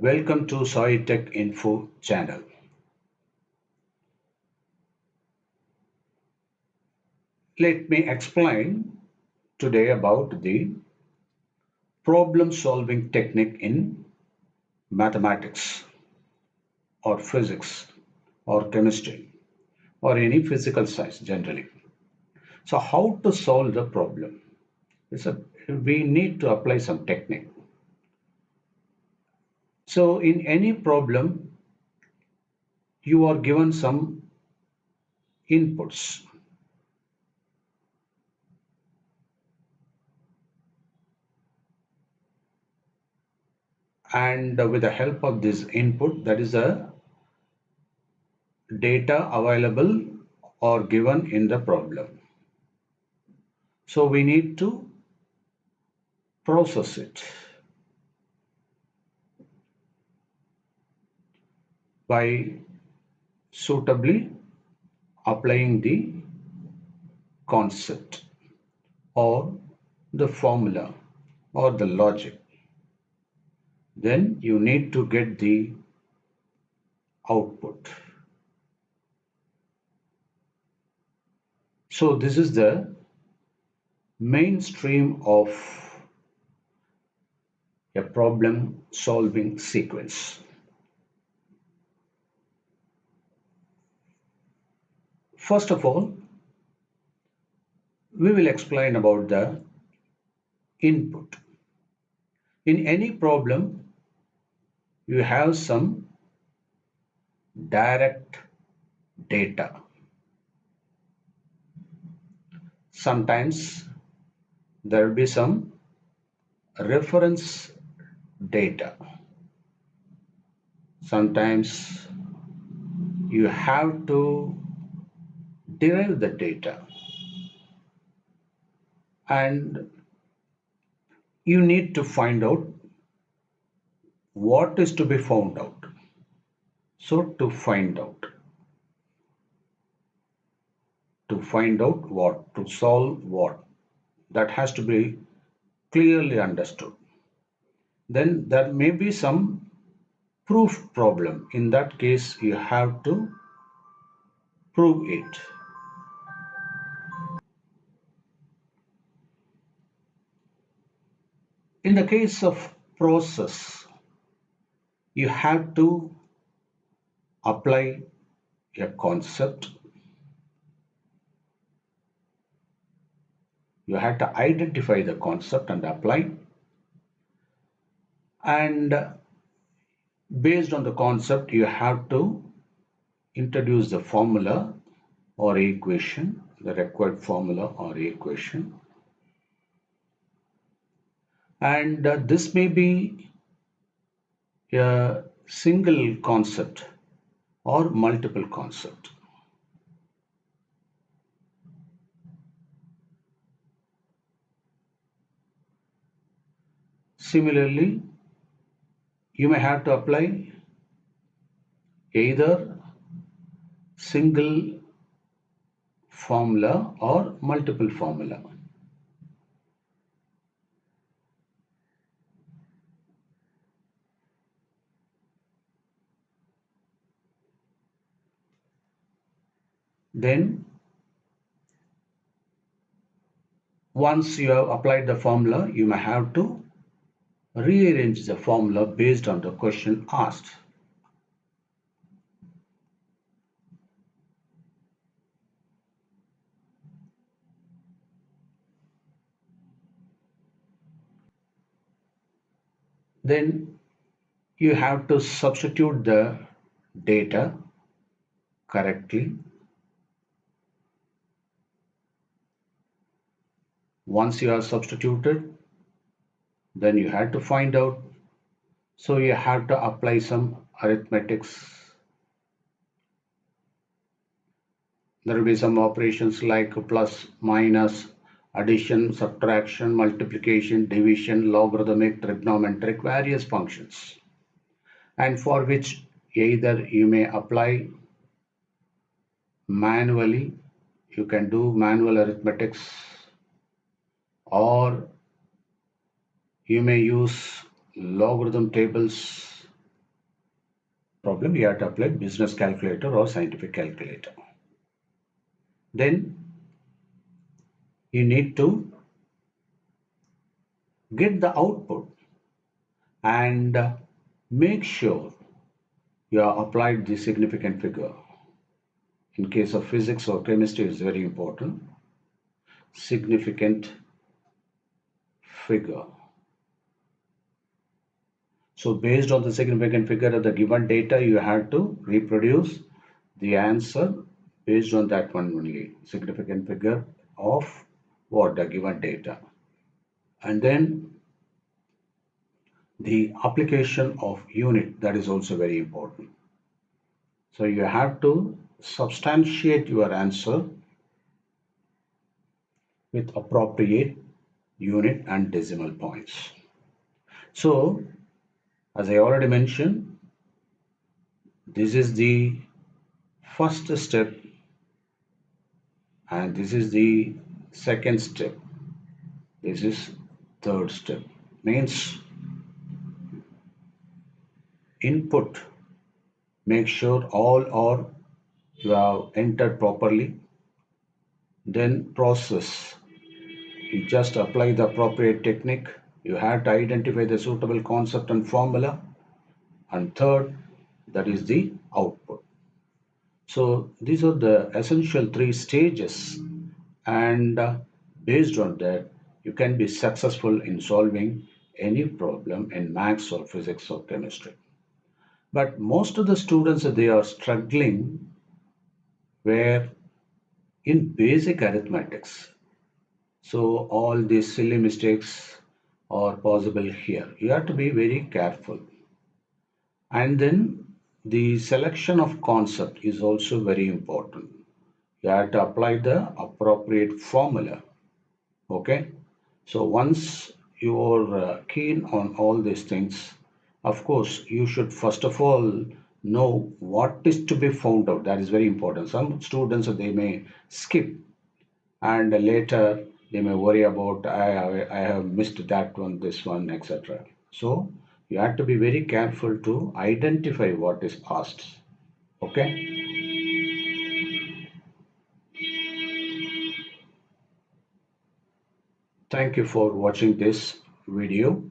Welcome to Saitechinfo channel. Let me explain today about the problem solving technique in mathematics or physics or chemistry or any physical science generally. So how to solve the problem? We need to apply some technique. So in any problem, you are given some inputs. And with the help of this input, that is a data available or given in the problem. So we need to process it by suitably applying the concept or the formula or the logic. Then you need to get the output. So this is the mainstream of a problem solving sequence. First of all, we will explain about the input. In any problem, you have some direct data. Sometimes there will be some reference data. Sometimes you have to derive the data and you need to find out what is to be found out. So to find out what, to solve what, that has to be clearly understood. Then there may be some proof problem. In that case, you have to prove it. In the case of process, you have to apply a concept. You have to identify the concept and apply. And based on the concept, you have to introduce the formula or equation, the required formula or equation. And this may be a single concept or multiple concept. Similarly, you may have to apply either single formula or multiple formula. Then once you have applied the formula, you may have to rearrange the formula based on the question asked. Then you have to substitute the data correctly. Once you have substituted, then you have to find out. So you have to apply some arithmetics. There will be some operations like plus, minus, addition, subtraction, multiplication, division, logarithmic, trigonometric, various functions, and for which either you may apply manually, you can do manual arithmetics, or you may use logarithm tables, problem, you have to apply business calculator or scientific calculator. Then you need to get the output and make sure you have applied the significant figure. In case of physics or chemistry, it's very important. Significant figure. So based on the significant figure of the given data, you have to reproduce the answer based on that one only. Significant figure of what? The given data. And then the application of unit, that is also very important. So you have to substantiate your answer with appropriate unit and decimal points. So, as I already mentioned, this is the first step and this is the second step. This is third step. Means input. Make sure all are you have entered properly. Then process. You just apply the appropriate technique. You have to identify the suitable concept and formula. And third, that is the output. So these are the essential three stages, and based on that, you can be successful in solving any problem in maths or physics or chemistry. But most of the students they are struggling where in basic arithmetics. So all these silly mistakes are possible here. You have to be very careful. And then the selection of concept is also very important. You have to apply the appropriate formula. Okay. So once you are keen on all these things, of course, you should first of all know what is to be found out. That is very important. Some students they may skip and later they may worry about I have missed that one, this one, etc. So you have to be very careful to identify what is asked. Okay. Thank you for watching this video.